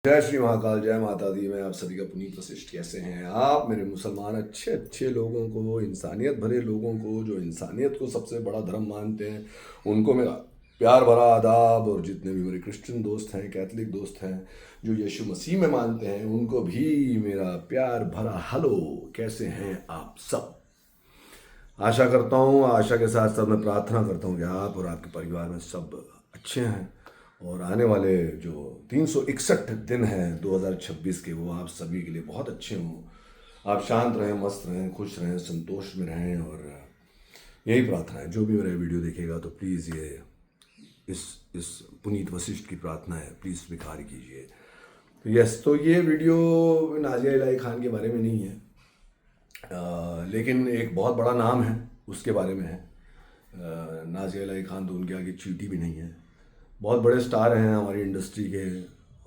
जय श्री महाकाल, जय माता दी। मैं आप सभी का पुनीत वशिष्ठ। कैसे हैं आप मेरे मुसलमान अच्छे अच्छे लोगों को, इंसानियत भरे लोगों को, जो इंसानियत को सबसे बड़ा धर्म मानते हैं, उनको मेरा प्यार भरा आदाब। और जितने भी मेरे क्रिश्चियन दोस्त हैं, कैथलिक दोस्त हैं, जो यीशु मसीह में मानते हैं, उनको भी मेरा प्यार भरा हेलो। कैसे हैं आप सब? आशा करता हूँ, आशा के साथ साथ मैं प्रार्थना करता हूँ कि आप और आपके परिवार में सब अच्छे हैं। और आने वाले जो 361 दिन हैं 2026 के, वो आप सभी के लिए बहुत अच्छे हों। आप शांत रहें, मस्त रहें, खुश रहें, संतोष में रहें। और यही प्रार्थना है। जो भी मेरा वीडियो देखेगा तो प्लीज़ ये इस पुनीत वशिष्ठ की प्रार्थना है, प्लीज़ स्वीकार कीजिए। तो यस, तो ये वीडियो नाजिया इलाही खान के बारे में नहीं है, लेकिन एक बहुत बड़ा नाम है उसके बारे में है। नाजिया इलाही खान तो उनके आगे चींटी भी नहीं है। बहुत बड़े स्टार हैं हमारी इंडस्ट्री के,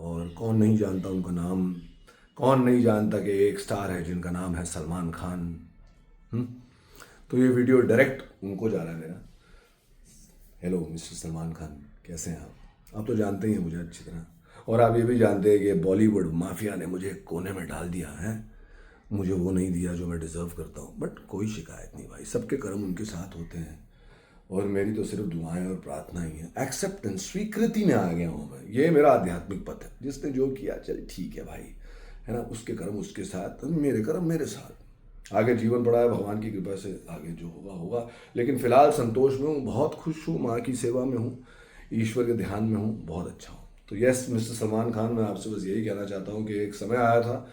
और कौन नहीं जानता उनका नाम। कौन नहीं जानता कि एक स्टार है जिनका नाम है सलमान खान। हम्म? तो ये वीडियो डायरेक्ट उनको जा रहा है मेरा। हेलो मिस्टर सलमान खान, कैसे हैं आप तो जानते ही हैं मुझे अच्छी तरह। और आप ये भी जानते हैं कि बॉलीवुड माफिया ने मुझे कोने में डाल दिया है। मुझे वो नहीं दिया जो मैं डिज़र्व करता हूँ, बट कोई शिकायत नहीं भाई, सबके कर्म उनके साथ होते हैं। और मेरी तो सिर्फ दुआएं और प्रार्थना ही है। एक्सेप्टेंस, स्वीकृति में आ गया हूँ मैं। ये मेरा आध्यात्मिक पथ है। जिसने जो किया चल ठीक है भाई, है ना। उसके कर्म उसके साथ, मेरे कर्म मेरे साथ। आगे जीवन पड़ा है, भगवान की कृपा से आगे जो होगा होगा। लेकिन फिलहाल संतोष में हूँ, बहुत खुश हूँ, माँ की सेवा में हूँ, ईश्वर के ध्यान में हूँ, बहुत अच्छा हूँ। तो यस मिस्टर सलमान खान, मैं आपसे बस यही कहना चाहता हूँ कि एक समय आया था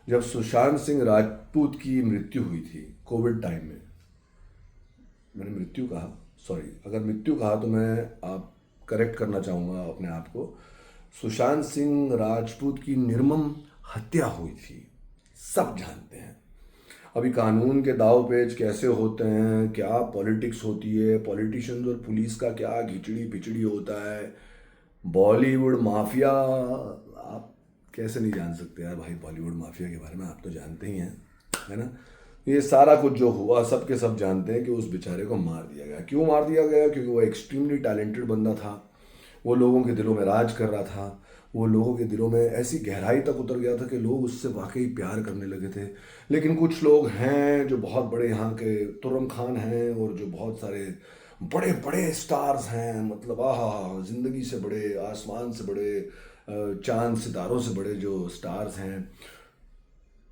जब सुशांत सिंह राजपूत की मृत्यु हुई थी कोविड टाइम में। मैंने मृत्यु कहा, सॉरी, अगर मृत्यु कहा तो मैं आप करेक्ट करना चाहूँगा अपने आप को। सुशांत सिंह राजपूत की निर्मम हत्या हुई थी, सब जानते हैं। अभी कानून के दाव पेच कैसे होते हैं, क्या पॉलिटिक्स होती है, पॉलिटिशियंस और पुलिस का क्या खिचड़ी पिचड़ी होता है, बॉलीवुड माफिया। आप कैसे नहीं जान सकते यार भाई, बॉलीवुड माफिया के बारे में आप तो जानते ही हैं, है ना। ये सारा कुछ जो हुआ, सब के सब जानते हैं कि उस बेचारे को मार दिया गया। क्यों मार दिया गया? क्योंकि वो एक्सट्रीमली टैलेंटेड बंदा था। वो लोगों के दिलों में राज कर रहा था। वो लोगों के दिलों में ऐसी गहराई तक उतर गया था कि लोग उससे वाकई प्यार करने लगे थे। लेकिन कुछ लोग हैं जो बहुत बड़े यहाँ के तुर्रम खान हैं, और जो बहुत सारे बड़े बड़े स्टार्स हैं, मतलब आहा, जिंदगी से बड़े, आसमान से बड़े, चांद सितारों से बड़े जो स्टार्स हैं,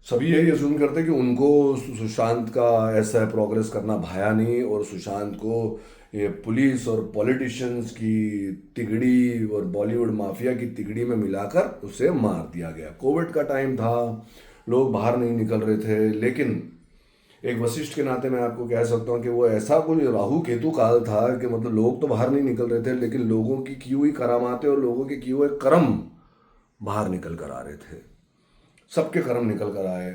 सभी यही असूम करते कि उनको सुशांत का ऐसा प्रोग्रेस करना भाया नहीं, और सुशांत को ये पुलिस और पॉलिटिशियंस की तिगड़ी और बॉलीवुड माफिया की तिगड़ी में मिलाकर उसे मार दिया गया। कोविड का टाइम था, लोग बाहर नहीं निकल रहे थे। लेकिन एक वशिष्ठ के नाते मैं आपको कह सकता हूँ कि वो ऐसा कोई राहु केतु काल था कि मतलब लोग तो बाहर नहीं निकल रहे थे, लेकिन लोगों की की हुई करामातें और लोगों के किए हुए कर्म बाहर निकल कर आ रहे थे। सबके कर्म निकल कर आए।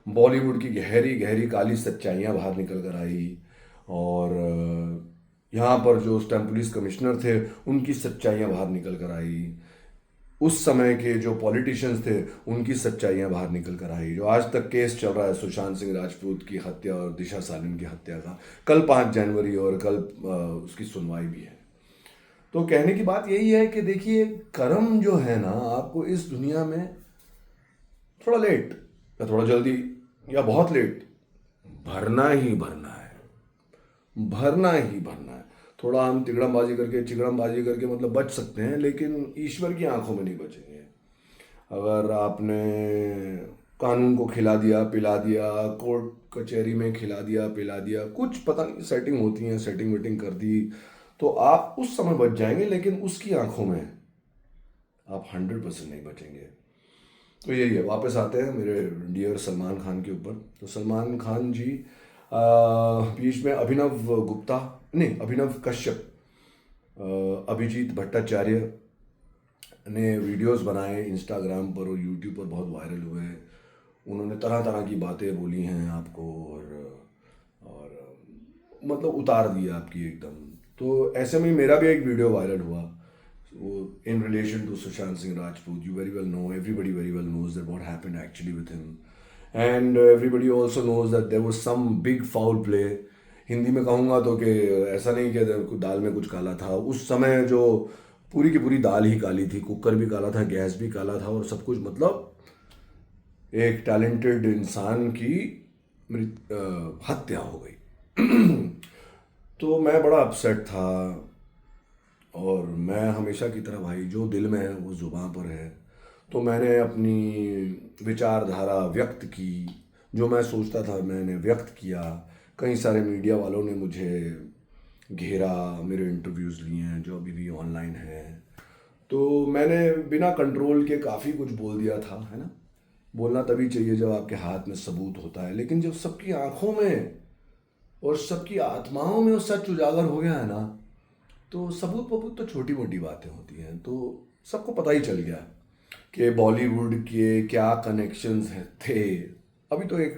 बॉलीवुड की गहरी गहरी काली सच्चाइयाँ बाहर निकल कर आई। और यहाँ पर जो उस टाइम पुलिस कमिश्नर थे, उनकी सच्चाइयाँ बाहर निकल कर आई। उस समय के जो पॉलिटिशियंस थे, उनकी सच्चाइयाँ बाहर निकल कर आई। जो आज तक केस चल रहा है सुशांत सिंह राजपूत की हत्या और दिशा सालिन की हत्या का, कल 5 जनवरी, और कल उसकी सुनवाई भी है। तो कहने की बात यही है कि देखिए, कर्म जो है ना, आपको इस दुनिया में थोड़ा लेट या थोड़ा जल्दी या बहुत लेट भरना ही भरना है, भरना ही भरना है। थोड़ा हम तिगड़मबाजी करके चिगड़मबाजी करके मतलब बच सकते हैं, लेकिन ईश्वर की आंखों में नहीं बचेंगे। अगर आपने कानून को खिला दिया पिला दिया, कोर्ट कचहरी में खिला दिया पिला दिया, कुछ पता नहीं सेटिंग होती है, सेटिंग वेटिंग कर दी, तो आप उस समय बच जाएंगे, लेकिन उसकी आंखों में आप 100% नहीं बचेंगे। तो यही है। वापस आते हैं मेरे डियर सलमान खान के ऊपर। तो सलमान खान जी बीच में अभिनव गुप्ता, नहीं, अभिनव कश्यप, अभिजीत भट्टाचार्य ने वीडियोस बनाए इंस्टाग्राम पर और यूट्यूब पर, बहुत वायरल हुए। उन्होंने तरह तरह की बातें बोली हैं आपको, और मतलब उतार दिया आपकी एकदम। तो ऐसे में मेरा भी एक वीडियो वायरल हुआ, वो in relation to Sushant Singh Rajput. You very well know, everybody very well knows that what happened actually with him, and everybody also knows that there was some big foul play. Hindi में कहूँगा तो कि ऐसा नहीं कि दाल में कुछ काला था। उस समय जो पूरी की पूरी दाल ही काली थी, कुकर भी काला था, गैस भी काला था और सब कुछ, मतलब एक टैलेंटेड इंसान की हत्या हो गई। तो मैं बड़ा अपसेट था। और मैं हमेशा की तरह भाई, जो दिल में है वो ज़ुबान पर है। तो मैंने अपनी विचारधारा व्यक्त की, जो मैं सोचता था मैंने व्यक्त किया। कई सारे मीडिया वालों ने मुझे घेरा, मेरे इंटरव्यूज़ लिए हैं जो अभी भी ऑनलाइन हैं। तो मैंने बिना कंट्रोल के काफ़ी कुछ बोल दिया था, है ना। बोलना तभी चाहिए जब आपके हाथ में सबूत होता है, लेकिन जब सबकी आंखों में और सबकी आत्माओं में वो सच उजागर हो गया है ना, तो सबूत वबूत तो छोटी मोटी बातें होती हैं। तो सबको पता ही चल गया कि बॉलीवुड के क्या कनेक्शंस थे। अभी तो एक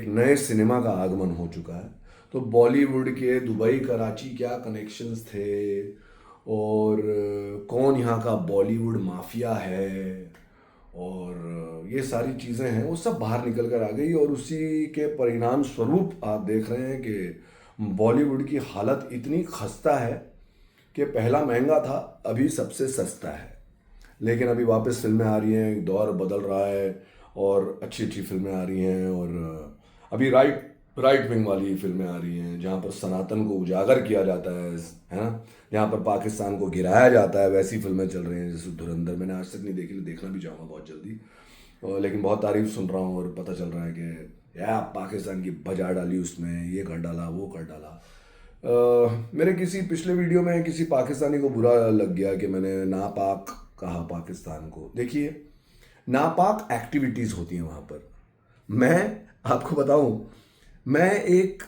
नए सिनेमा का आगमन हो चुका है। तो बॉलीवुड के दुबई कराची क्या कनेक्शंस थे, और कौन यहाँ का बॉलीवुड माफिया है, और ये सारी चीज़ें हैं, वो सब बाहर निकल कर आ गई। और उसी के परिणाम स्वरूप आप देख रहे हैं कि बॉलीवुड की हालत इतनी खस्ता है कि पहला महंगा था, अभी सबसे सस्ता है। लेकिन अभी वापस फिल्में आ रही हैं, एक दौर बदल रहा है और अच्छी अच्छी फिल्में आ रही हैं। और अभी राइट राइट विंग वाली फिल्में आ रही हैं जहाँ पर सनातन को उजागर किया जाता है ना, जहाँ पर पाकिस्तान को गिराया जाता है, वैसी फिल्में चल रही हैं। जैसे धुरंधर मैंने आज तक नहीं देखी, देखना भी चाहूँगा बहुत जल्दी। और लेकिन बहुत तारीफ सुन रहा हूँ और पता चल रहा है कि यार पाकिस्तान की बजा डाली उसमें, ये कर डाला वो कर डाला। मेरे किसी पिछले वीडियो में किसी पाकिस्तानी को बुरा लग गया कि मैंने नापाक कहा पाकिस्तान को। देखिए, नापाक एक्टिविटीज़ होती हैं वहाँ पर। मैं आपको बताऊं, मैं एक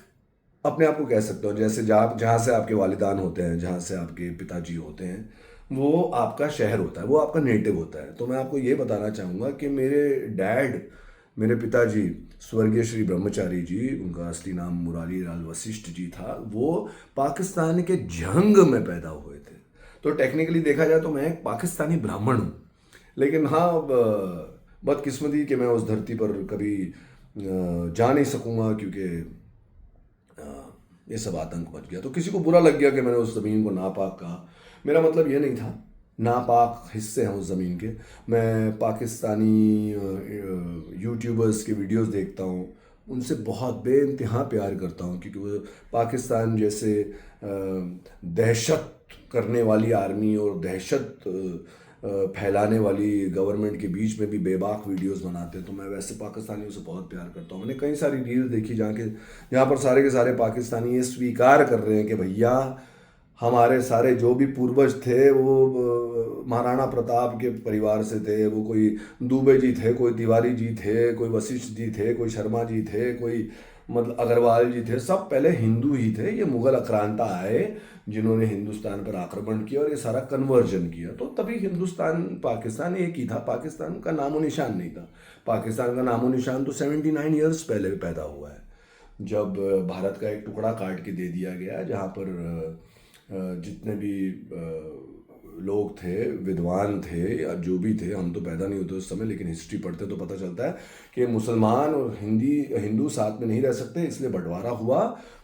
अपने आप को कह सकता हूँ, जैसे जहाँ जहाँ से आपके वालिदान होते हैं, जहाँ से आपके पिताजी होते हैं, वो आपका शहर होता है, वो आपका नेटिव होता है। तो मैं आपको ये बताना चाहूँगा कि मेरे पिताजी स्वर्गीय श्री ब्रह्मचारी जी, उनका असली नाम मुरारी लाल वशिष्ठ जी था, वो पाकिस्तान के जंग में पैदा हुए थे। तो टेक्निकली देखा जाए तो मैं एक पाकिस्तानी ब्राह्मण हूँ। लेकिन हाँ, बदकिस्मती कि मैं उस धरती पर कभी जा नहीं सकूँगा, क्योंकि ये सब आतंक मच गया। तो किसी को बुरा लग गया कि मैंने उस ज़मीन को नापाक कहा। मेरा मतलब ये नहीं था। नापाक हिस्से हैं उस ज़मीन के। मैं पाकिस्तानी यूट्यूबर्स के वीडियोस देखता हूँ, उनसे बहुत बेइंतहा प्यार करता हूँ, क्योंकि वो पाकिस्तान जैसे दहशत करने वाली आर्मी और दहशत फैलाने वाली गवर्नमेंट के बीच में भी बेबाक वीडियोस बनाते हैं। तो मैं वैसे पाकिस्तानियों से बहुत प्यार करता हूँ। मैंने कई सारी रील्स देखी जहाँ पर सारे के सारे पाकिस्तानी ये स्वीकार कर रहे हैं कि भैया, हमारे सारे जो भी पूर्वज थे वो महाराणा प्रताप के परिवार से थे। वो कोई दुबे जी थे, कोई तिवारी जी थे, कोई वशिष्ठ जी थे, कोई शर्मा जी थे, कोई मतलब अग्रवाल जी थे। सब पहले हिंदू ही थे। ये मुगल आक्रांता आए जिन्होंने हिंदुस्तान पर आक्रमण किया और ये सारा कन्वर्जन किया। तो तभी हिंदुस्तान पाकिस्तान एक ही था, पाकिस्तान का नामो निशान नहीं था। पाकिस्तान का नामो निशान तो 79 ईयर्स पहले पैदा हुआ है, जब भारत का एक टुकड़ा काट के दे दिया गया, जहाँ पर जितने भी लोग थे, विद्वान थे या जो भी थे, हम तो पैदा नहीं होते उस समय, लेकिन हिस्ट्री पढ़ते तो पता चलता है कि मुसलमान और हिंदू साथ में नहीं रह सकते, इसलिए बंटवारा हुआ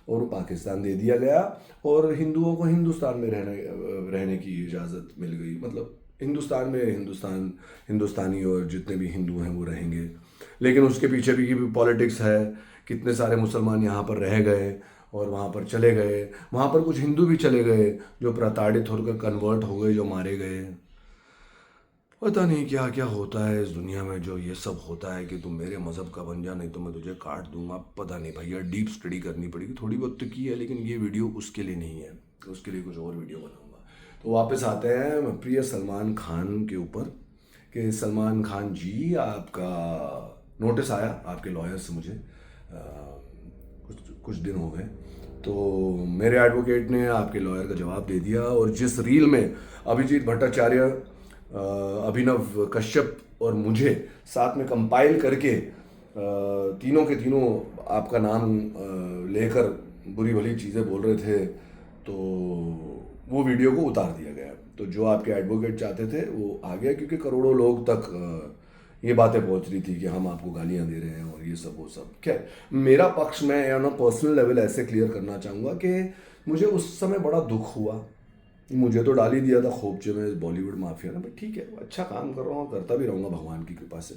और पाकिस्तान दे दिया गया और हिंदुओं को हिंदुस्तान में रहने की इजाज़त मिल गई। मतलब हिंदुस्तान में हिंदुस्तानी और जितने भी हिंदू हैं वो रहेंगे। लेकिन उसके पीछे भी पॉलिटिक्स है। कितने सारे मुसलमान यहाँ पर रह गए और वहाँ पर चले गए, वहाँ पर कुछ हिंदू भी चले गए जो प्रताड़ित होकर कन्वर्ट हो गए, जो मारे गए। पता नहीं क्या क्या होता है इस दुनिया में, जो ये सब होता है कि तुम मेरे मज़हब का बन जा, नहीं तो मैं तुझे काट दूंगा। पता नहीं भैया, डीप स्टडी करनी पड़ेगी। थोड़ी बहुत तो की है, लेकिन ये वीडियो उसके लिए नहीं है, उसके लिए कुछ और वीडियो बनाऊंगा। तो वापस आते हैं प्रिय सलमान खान के ऊपर कि सलमान खान जी, आपका नोटिस आया आपके लॉयर से मुझे कुछ दिन हो गए। तो मेरे एडवोकेट ने आपके लॉयर का जवाब दे दिया, और जिस रील में अभिजीत भट्टाचार्य, अभिनव कश्यप और मुझे साथ में कंपाइल करके तीनों के तीनों आपका नाम लेकर बुरी भली चीज़ें बोल रहे थे, तो वो वीडियो को उतार दिया गया। तो जो आपके एडवोकेट चाहते थे वो आ गया, क्योंकि करोड़ों लोग तक ये बातें पहुंच रही थी कि हम आपको गालियां दे रहे हैं और ये सब वो सब। खैर, मेरा पक्ष मैं ऑन अ पर्सनल लेवल ऐसे क्लियर करना चाहूँगा कि मुझे उस समय बड़ा दुख हुआ। मुझे तो डाल ही दिया था खोपचे में बॉलीवुड माफिया ने, भाई ठीक है, अच्छा काम कर रहा हूँ, करता भी रहूँगा भगवान की कृपा से,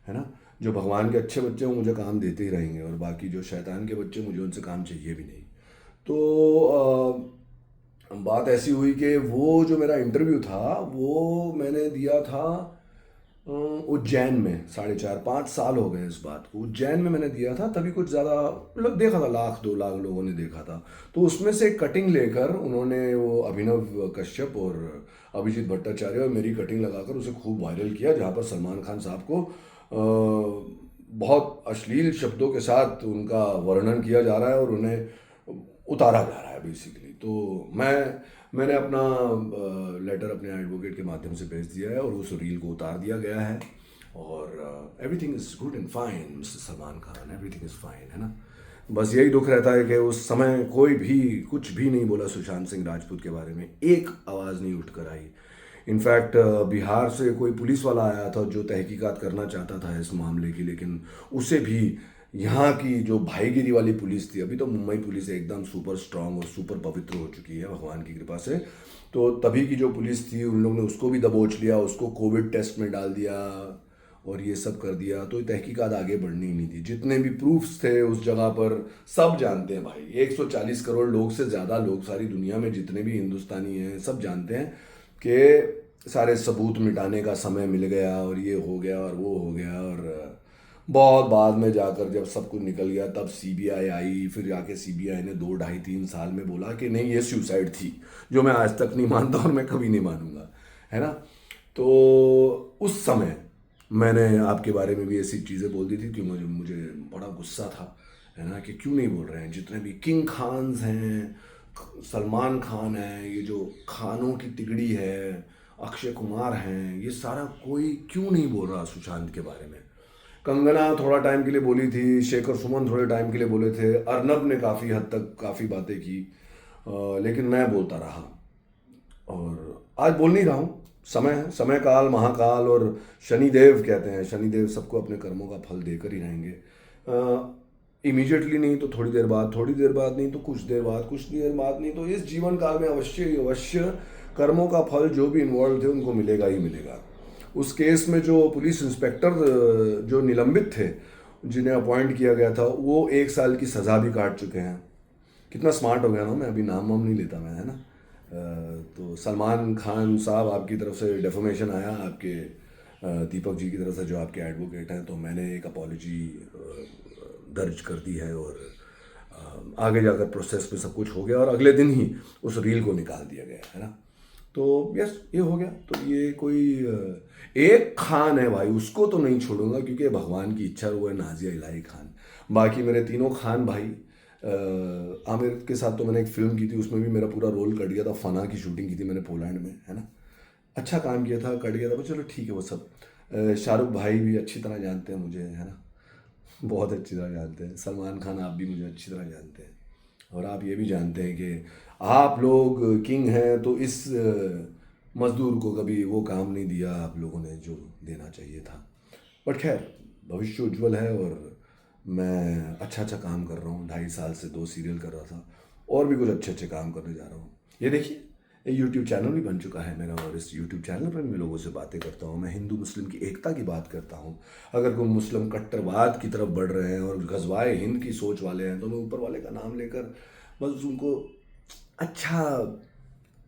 है ना। जो भगवान के अच्छे बच्चे हैं मुझे काम देते ही रहेंगे, और बाकी जो शैतान के बच्चे मुझे उनसे काम चाहिए भी नहीं। तो बात ऐसी हुई कि वो जो मेरा इंटरव्यू था वो मैंने दिया था उज्जैन में, 4.5 5 साल हो गए इस बात को। उज्जैन में मैंने दिया था, तभी कुछ ज़्यादा मतलब देखा था, 1 लाख 2 लाख लोगों ने देखा था। तो उसमें से एक कटिंग लेकर उन्होंने, वो अभिनव कश्यप और अभिजीत भट्टाचार्य, और मेरी कटिंग लगाकर उसे खूब वायरल किया, जहाँ पर सलमान खान साहब को बहुत अश्लील शब्दों के साथ उनका वर्णन किया जा रहा है और उन्हें उतारा जा रहा है बेसिकली। तो मैंने अपना लेटर अपने एडवोकेट के माध्यम से भेज दिया है और उस रील को उतार दिया गया है, और everything is good and fine mister Salman Khan, everything is fine, है ना। बस यही दुख रहता है कि उस समय कोई भी कुछ भी नहीं बोला सुशांत सिंह राजपूत के बारे में, एक आवाज़ नहीं उठ कर आई। इनफैक्ट बिहार से कोई पुलिस वाला आया था जो तहकीकात करना चाहता था इस मामले की, लेकिन उसे भी यहाँ की जो भाईगिरी वाली पुलिस थी, अभी तो मुंबई पुलिस एकदम सुपर स्ट्रांग और सुपर पवित्र हो चुकी है भगवान की कृपा से, तो तभी की जो पुलिस थी उन लोगों ने उसको भी दबोच लिया, उसको कोविड टेस्ट में डाल दिया और ये सब कर दिया। तो तहकीकात आगे बढ़नी ही नहीं थी। जितने भी प्रूफ्स थे उस जगह पर सब जानते हैं भाई, 140 करोड़ लोग से ज़्यादा लोग सारी दुनिया में जितने भी हिंदुस्तानी हैं सब जानते हैं कि सारे सबूत मिटाने का समय मिल गया और ये हो गया और वो हो गया। और बहुत बाद में जाकर जब सब कुछ निकल गया तब सीबीआई आई, फिर जाके सीबीआई ने 2 ढाई 3 साल में बोला कि नहीं ये सुसाइड थी, जो मैं आज तक नहीं मानता और मैं कभी नहीं मानूंगा, है ना। तो उस समय मैंने आपके बारे में भी ऐसी चीज़ें बोल दी थी कि मुझे मुझे बड़ा गुस्सा था, है ना, कि क्यों नहीं बोल रहे हैं। जितने भी किंग खान्स हैं, सलमान खान है, ये जो खानों की तिगड़ी है, अक्षय कुमार हैं, ये सारा कोई क्यों नहीं बोल रहा सुशांत के बारे में। कंगना थोड़ा टाइम के लिए बोली थी, शेखर सुमन थोड़े टाइम के लिए बोले थे, अर्नब ने काफ़ी हद तक काफ़ी बातें की, लेकिन मैं बोलता रहा और आज बोल नहीं रहा हूँ। समय है, समय काल महाकाल, और शनिदेव कहते हैं, शनिदेव सबको अपने कर्मों का फल देकर ही रहेंगे। इमीडिएटली नहीं तो थोड़ी देर बाद, थोड़ी देर बाद नहीं तो कुछ देर बाद, कुछ देर बाद नहीं तो इस जीवन काल में अवश्य ही अवश्य कर्मों का फल जो भी इन्वॉल्व थे उनको मिलेगा ही मिलेगा। उस केस में जो पुलिस इंस्पेक्टर जो निलंबित थे, जिन्हें अपॉइंट किया गया था, वो 1 साल की सज़ा भी काट चुके हैं। कितना स्मार्ट हो गया ना मैं, अभी नाम वाम नहीं लेता मैं, है ना। तो सलमान खान साहब, आपकी तरफ से डेफोमेशन आया आपके दीपक जी की तरफ से जो आपके एडवोकेट हैं, तो मैंने एक अपॉलॉजी दर्ज कर दी है और आगे जाकर प्रोसेस में सब कुछ हो गया और अगले दिन ही उस रील को निकाल दिया गया, है ना। तो यस, ये हो गया। तो ये कोई एक खान है भाई, उसको तो नहीं छोड़ूंगा क्योंकि भगवान की इच्छा, वो है नाजिया इलाही खान। बाकी मेरे तीनों खान भाई, आमिर के साथ तो मैंने एक फिल्म की थी, उसमें भी मेरा पूरा रोल कट गया था, फना की शूटिंग की थी मैंने पोलैंड में, है ना। अच्छा काम किया था, कट गया था, पर चलो ठीक है वो सब। शाहरुख भाई भी अच्छी तरह जानते हैं मुझे, है ना, बहुत अच्छी तरह जानते हैं। सलमान खान आप भी मुझे अच्छी तरह जानते हैं, और आप ये भी जानते हैं कि आप लोग किंग हैं, तो इस मजदूर को कभी वो काम नहीं दिया आप लोगों ने जो देना चाहिए था। बट खैर, भविष्य उज्जवल है और मैं अच्छा अच्छा काम कर रहा हूँ। 2.5 साल से 2 सीरियल कर रहा था, और भी कुछ अच्छे अच्छे काम करने जा रहा हूँ। ये देखिए, यूट्यूब चैनल भी बन चुका है मेरा, और इस यूट्यूब चैनल पर मैं लोगों से बातें करता हूँ, मैं हिंदू मुस्लिम की एकता की बात करता हूँ। अगर कोई मुस्लिम कट्टरवाद की तरफ बढ़ रहे हैं और गजवाए हिंद की सोच वाले हैं, तो मैं ऊपर वाले का नाम लेकर बस उनको अच्छा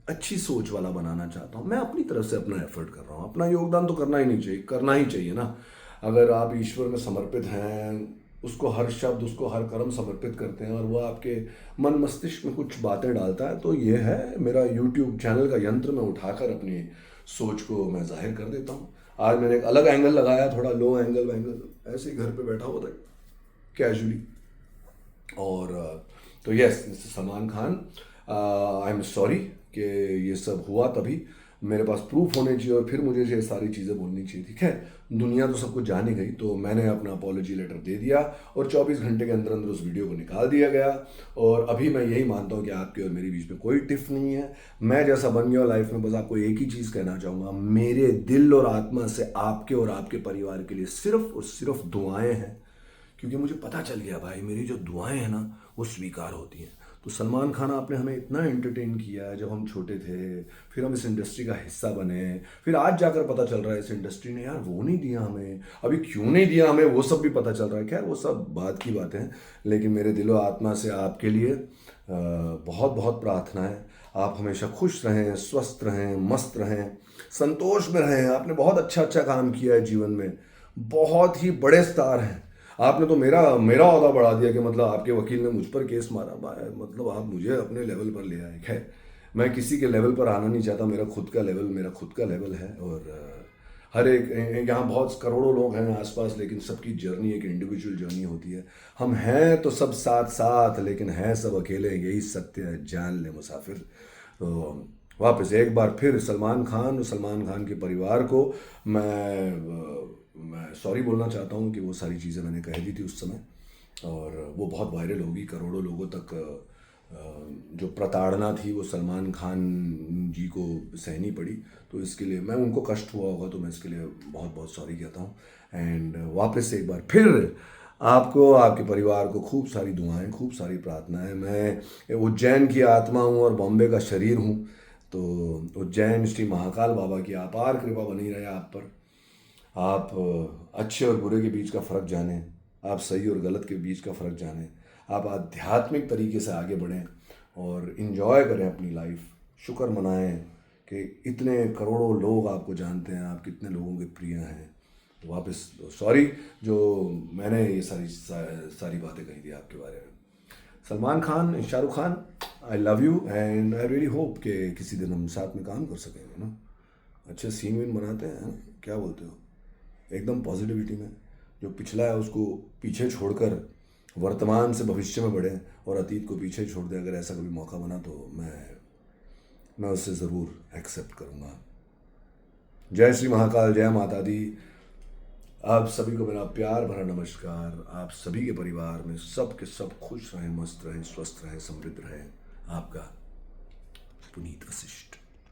अच्छी सोच वाला बनाना चाहता हूँ। मैं अपनी तरफ से अपना एफर्ट कर रहा हूँ, अपना योगदान तो करना ही नहीं चाहिए, करना ही चाहिए ना। अगर आप ईश्वर में समर्पित हैं, उसको हर शब्द, उसको हर कर्म समर्पित करते हैं, और वो आपके मन मस्तिष्क में कुछ बातें डालता है, तो ये है मेरा यूट्यूब चैनल का यंत्र, मैं उठाकर अपनी सोच को मैं जाहिर कर देता हूँ। आज मैंने एक अलग एंगल लगाया, थोड़ा लो एंगल वैंगल, ऐसे ही घर पे बैठा हुआ था कैजुअली। और तो yes, Salman Khan, I am sorry कि ये सब हुआ, तभी मेरे पास प्रूफ होने चाहिए और फिर मुझे ये सारी चीज़ें बोलनी चाहिए थी। खैर, दुनिया तो सब कुछ जान ही गई, तो मैंने अपना अपॉलॉजी लेटर दे दिया और 24 घंटे के अंदर अंदर उस वीडियो को निकाल दिया गया। और अभी मैं यही मानता हूँ कि आपके और मेरे बीच में कोई टिफ नहीं है। मैं जैसा बन गया लाइफ में, बस आपको एक ही चीज़ कहना चाहूँगा, मेरे दिल और आत्मा से आपके और आपके परिवार के लिए सिर्फ और सिर्फ दुआएं हैं, क्योंकि मुझे पता चल गया भाई, मेरी जो दुआएं हैं ना वो स्वीकार होती हैं। तो सलमान खान आपने हमें इतना एंटरटेन किया है जब हम छोटे थे, फिर हम इस इंडस्ट्री का हिस्सा बने, फिर आज जाकर पता चल रहा है इस इंडस्ट्री ने यार वो नहीं दिया हमें, अभी क्यों नहीं दिया हमें, वो सब भी पता चल रहा है। खैर वो सब बात की बातें हैं, लेकिन मेरे दिलो आत्मा से आपके लिए बहुत बहुत प्रार्थना है। आप हमेशा खुश रहें, स्वस्थ रहें, मस्त रहें, संतोष में रहें। आपने बहुत अच्छा अच्छा काम किया है जीवन में, बहुत ही बड़े स्टार हैं। आपने तो मेरा मेरा ओहदा बढ़ा दिया कि मतलब आपके वकील ने मुझ पर केस मारा, मतलब आप मुझे अपने लेवल पर ले आए। खैर मैं किसी के लेवल पर आना नहीं चाहता, मेरा खुद का लेवल है। और हर एक यहाँ बहुत करोड़ों लोग हैं आसपास, लेकिन सबकी जर्नी एक इंडिविजुअल जर्नी होती है। हम हैं तो सब साथ साथ, लेकिन हैं सब अकेले, यही सत्य है, जान ले मुसाफिर। तो वापस एक बार फिर सलमान खान और सलमान खान के परिवार को मैं सॉरी बोलना चाहता हूँ कि वो सारी चीज़ें मैंने कह दी थी उस समय, और वो बहुत वायरल होगी, करोड़ों लोगों तक जो प्रताड़ना थी वो सलमान खान जी को सहनी पड़ी। तो इसके लिए मैं उनको कष्ट हुआ होगा, तो मैं इसके लिए बहुत बहुत सॉरी कहता हूँ। एंड वापस से एक बार फिर आपको, आपके परिवार को खूब सारी दुआएं, खूब सारी प्रार्थनाएं। मैं उज्जैन की आत्मा हूँ और बॉम्बे का शरीर हूँ, तो उज्जैन श्री महाकाल बाबा की अपार कृपा बनी रहे आप पर। आप अच्छे और बुरे के बीच का फ़र्क जानें, आप सही और गलत के बीच का फ़र्क जानें, आप आध्यात्मिक तरीके से आगे बढ़ें और इन्जॉय करें अपनी लाइफ। शुक्र मनाएं कि इतने करोड़ों लोग आपको जानते हैं, आप कितने लोगों के प्रिय हैं। तो वापस सॉरी जो मैंने ये सारी बातें कही थी आपके बारे में। Salman Khan, Shahrukh Khan, I love you and I really hope कि किसी दिन हम साथ में काम कर सकेंगे ना, अच्छे सीन वीन बनाते हैं ना? क्या बोलते हो? एकदम पॉजिटिविटी में, जो पिछला है उसको पीछे छोड़कर वर्तमान से भविष्य में बढ़े और अतीत को पीछे छोड़ दें। अगर ऐसा कभी मौका बना तो मैं उससे ज़रूर एक्सेप्ट करूँगा। जय श्री महाकाल, जय माता दी। आप सभी को मेरा प्यार भरा नमस्कार। आप सभी के परिवार में सब के सब खुश रहें, मस्त रहें, स्वस्थ रहें, समृद्ध रहें। आपका पुनीत वशिष्ठ।